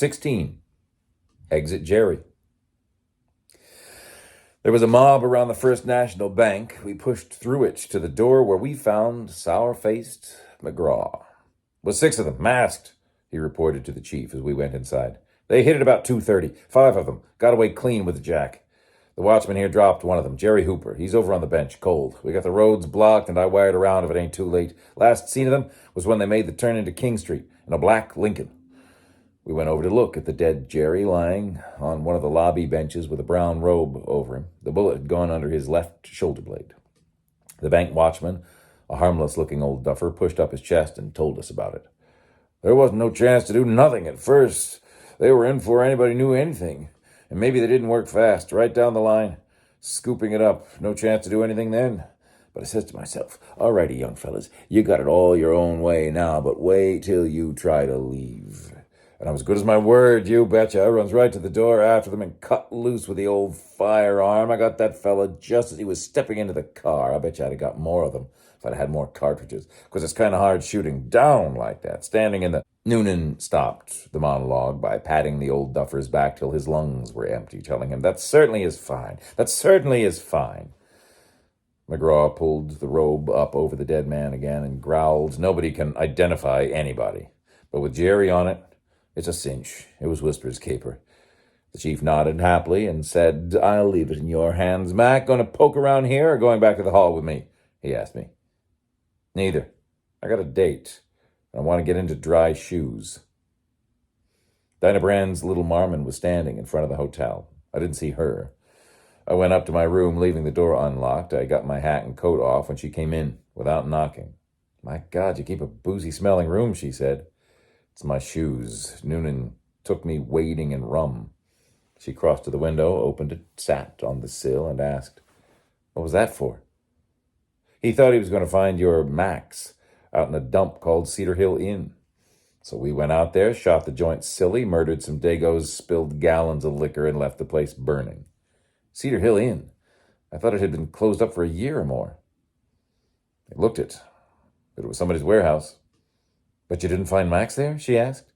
16. Exit Jerry. There was a mob around the First National Bank. We pushed through it to the door where we found sour-faced McGraw. Was 6 of them, masked, he reported to the chief as we went inside. They hit at about 2:30. 5 of them. Got away clean with the jack. The watchman here dropped one of them, Jerry Hooper. He's over on the bench, cold. We got the roads blocked, and I wired around if it ain't too late. Last seen of them was when they made the turn into King Street in a black Lincoln. We went over to look at the dead Jerry lying on one of the lobby benches with a brown robe over him. The bullet had gone under his left shoulder blade. The bank watchman, a harmless-looking old duffer, pushed up his chest and told us about it. There wasn't no chance to do nothing at first. They were in before anybody knew anything. And maybe they didn't work fast, right down the line, scooping it up. No chance to do anything then. But I says to myself, all righty, young fellas, you got it all your own way now, but wait till you try to leave. And I'm as good as my word, you betcha. I runs right to the door after them and cut loose with the old firearm. I got that fella just as he was stepping into the car. I bet you I'd have got more of them if I'd had more cartridges, because it's kind of hard shooting down like that, standing in the... Noonan stopped the monologue by patting the old duffer's back till his lungs were empty, telling him, that certainly is fine. That certainly is fine. McGraw pulled the robe up over the dead man again and growled, nobody can identify anybody. But with Jerry on it, it's a cinch. It was Whisper's caper. The chief nodded happily and said, I'll leave it in your hands, Mac. Going to poke around here or going back to the hall with me? He asked me. Neither. I got a date. I want to get into dry shoes. Dinah Brand's little Marmon was standing in front of the hotel. I didn't see her. I went up to my room, leaving the door unlocked. I got my hat and coat off when she came in, without knocking. My God, you keep a boozy-smelling room, she said. It's my shoes. Noonan took me wading in rum. She crossed to the window, opened it, sat on the sill, and asked, what was that for? He thought he was going to find your Max out in a dump called Cedar Hill Inn. So we went out there, shot the joint silly, murdered some Dagos, spilled gallons of liquor, and left the place burning. Cedar Hill Inn? I thought it had been closed up for a year or more. I looked it, but it was somebody's warehouse. But you didn't find Max there? She asked.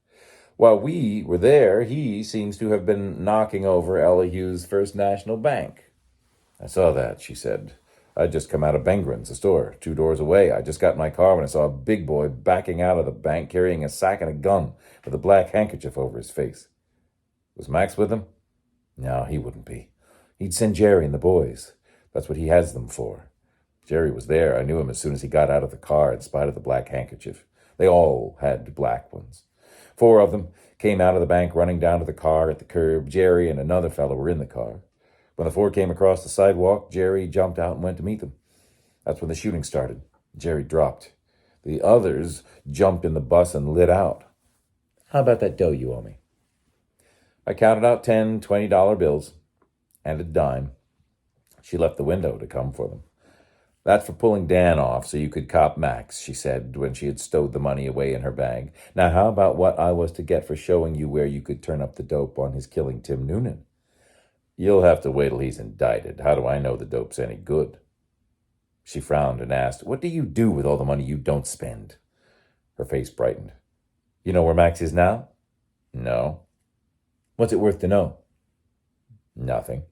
While we were there, he seems to have been knocking over Elihu's First National Bank. I saw that, she said. I'd just come out of Bengren's, the store, 2 doors away. I just got in my car when I saw a big boy backing out of the bank carrying a sack and a gun with a black handkerchief over his face. Was Max with him? No, he wouldn't be. He'd send Jerry and the boys. That's what he has them for. Jerry was there. I knew him as soon as he got out of the car in spite of the black handkerchief. They all had black ones. 4 of them came out of the bank running down to the car at the curb. Jerry and another fellow were in the car. When the 4 came across the sidewalk, Jerry jumped out and went to meet them. That's when the shooting started. Jerry dropped. The others jumped in the bus and lit out. How about that dough you owe me? I counted out $10, $20 bills and a dime. She left the window to come for them. That's for pulling Dan off so you could cop Max, she said when she had stowed the money away in her bag. Now how about what I was to get for showing you where you could turn up the dope on his killing Tim Noonan? You'll have to wait till he's indicted. How do I know the dope's any good? She frowned and asked, what do you do with all the money you don't spend? Her face brightened. You know where Max is now? No. What's it worth to know? Nothing.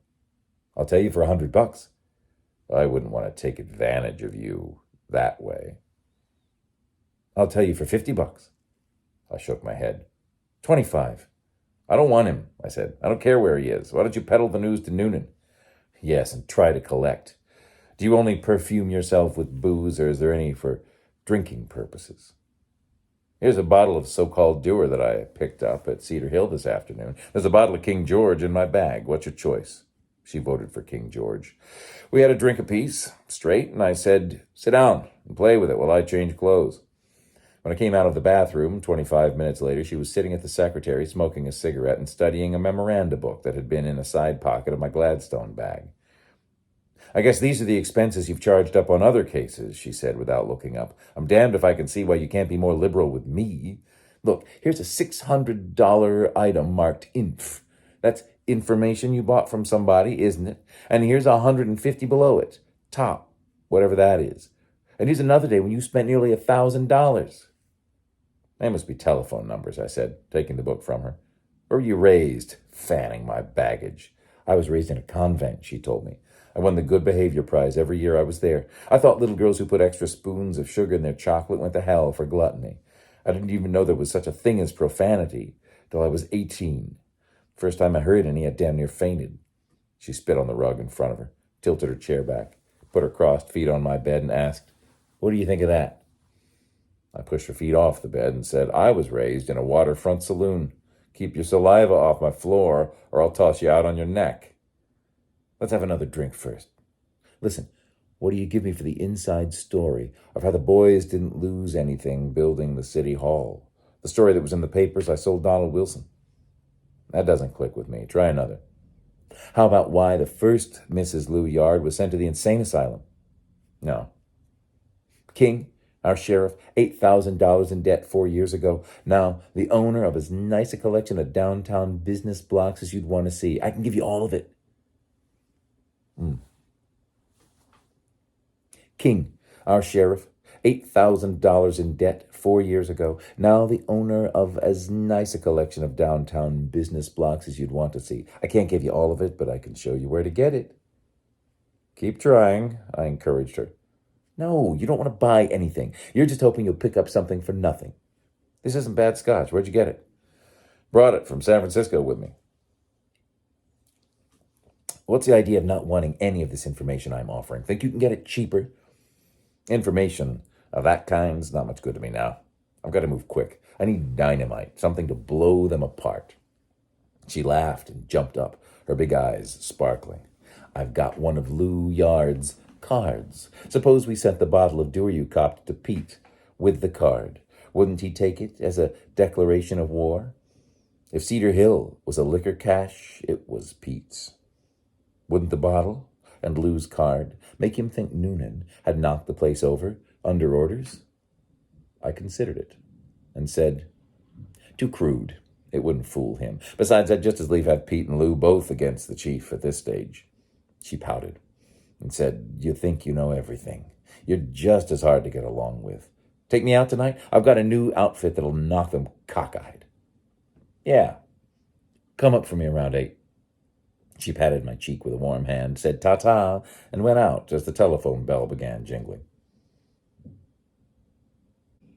I'll tell you for $100. I wouldn't want to take advantage of you that way. I'll tell you for $50. I shook my head. 25. I don't want him, I said. I don't care where he is. Why don't you peddle the news to Noonan? Yes, and try to collect. Do you only perfume yourself with booze, or is there any for drinking purposes? Here's a bottle of so-called Dewar that I picked up at Cedar Hill this afternoon. There's a bottle of King George in my bag. What's your choice? She voted for King George. We had a drink apiece, straight, and I said, sit down and play with it while I change clothes. When I came out of the bathroom, 25 minutes later, she was sitting at the secretary smoking a cigarette and studying a memoranda book that had been in a side pocket of my Gladstone bag. I guess these are the expenses you've charged up on other cases, she said without looking up. I'm damned if I can see why you can't be more liberal with me. Look, here's a $600 item marked INF. That's information you bought from somebody, isn't it? And here's $150 below it. Top, whatever that is. And here's another day when you spent nearly $1,000. They must be telephone numbers, I said, taking the book from her. Where were you raised? Fanning my baggage. I was raised in a convent, she told me. I won the Good Behavior Prize every year I was there. I thought little girls who put extra spoons of sugar in their chocolate went to hell for gluttony. I didn't even know there was such a thing as profanity till I was 18. First time I heard any, I damn near fainted. She spit on the rug in front of her, tilted her chair back, put her crossed feet on my bed and asked, "What do you think of that?" I pushed her feet off the bed and said, "I was raised in a waterfront saloon. Keep your saliva off my floor or I'll toss you out on your neck." "Let's have another drink first. Listen, what do you give me for the inside story of how the boys didn't lose anything building the city hall? The story that was in the papers I sold Donald Wilson?" "That doesn't click with me. Try another." "How about why the first Mrs. Lou Yard was sent to the insane asylum?" "No." "King, our sheriff, $8,000 in debt 4 years ago. Now the owner of as nice a collection of downtown business blocks as you'd want to see. I can give you all of it." "King, our sheriff, $8,000 in debt 4 years ago. Now the owner of as nice a collection of downtown business blocks as you'd want to see. I can't give you all of it, but I can show you where to get it." "Keep trying," I encouraged her. "No, you don't want to buy anything. You're just hoping you'll pick up something for nothing. This isn't bad scotch. Where'd you get it?" "Brought it from San Francisco with me." "What's the idea of not wanting any of this information I'm offering? Think you can get it cheaper?" "Information of that kind's not much good to me now. I've got to move quick. I need dynamite, something to blow them apart." She laughed and jumped up, her big eyes sparkling. "I've got one of Lou Yard's cards. Suppose we sent the bottle of Duryukop to Pete with the card. Wouldn't he take it as a declaration of war? If Cedar Hill was a liquor cache, it was Pete's. Wouldn't the bottle and Lou's card make him think Noonan had knocked the place over under orders?" I considered it and said, "Too crude. It wouldn't fool him. Besides, I'd just as lief have Pete and Lou both against the chief at this stage." She pouted and said, "You think you know everything. You're just as hard to get along with. Take me out tonight? I've got a new outfit that'll knock them cockeyed." "Yeah. Come up for me around 8. She patted my cheek with a warm hand, said ta-ta, and went out as the telephone bell began jingling.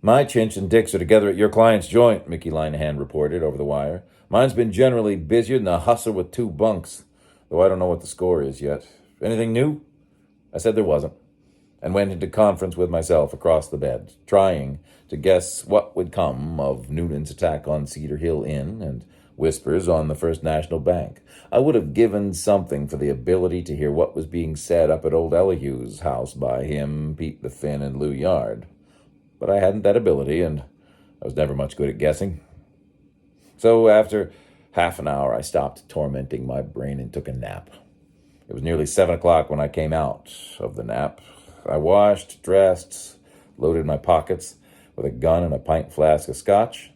"My Chinch and Dix are together at your client's joint," Mickey Linehan reported over the wire. "Mine's been generally busier than a hustler with 2 bunks, though I don't know what the score is yet. Anything new?" I said there wasn't, and went into conference with myself across the bed, trying to guess what would come of Noonan's attack on Cedar Hill Inn and whispers on the First National Bank. I would have given something for the ability to hear what was being said up at old Elihu's house by him, Pete the Finn, and Lou Yard. But I hadn't that ability, and I was never much good at guessing. So after half an hour, I stopped tormenting my brain and took a nap. It was nearly 7 o'clock when I came out of the nap. I washed, dressed, loaded my pockets with a gun and a pint flask of scotch,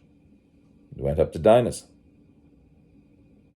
and went up to Dinah's.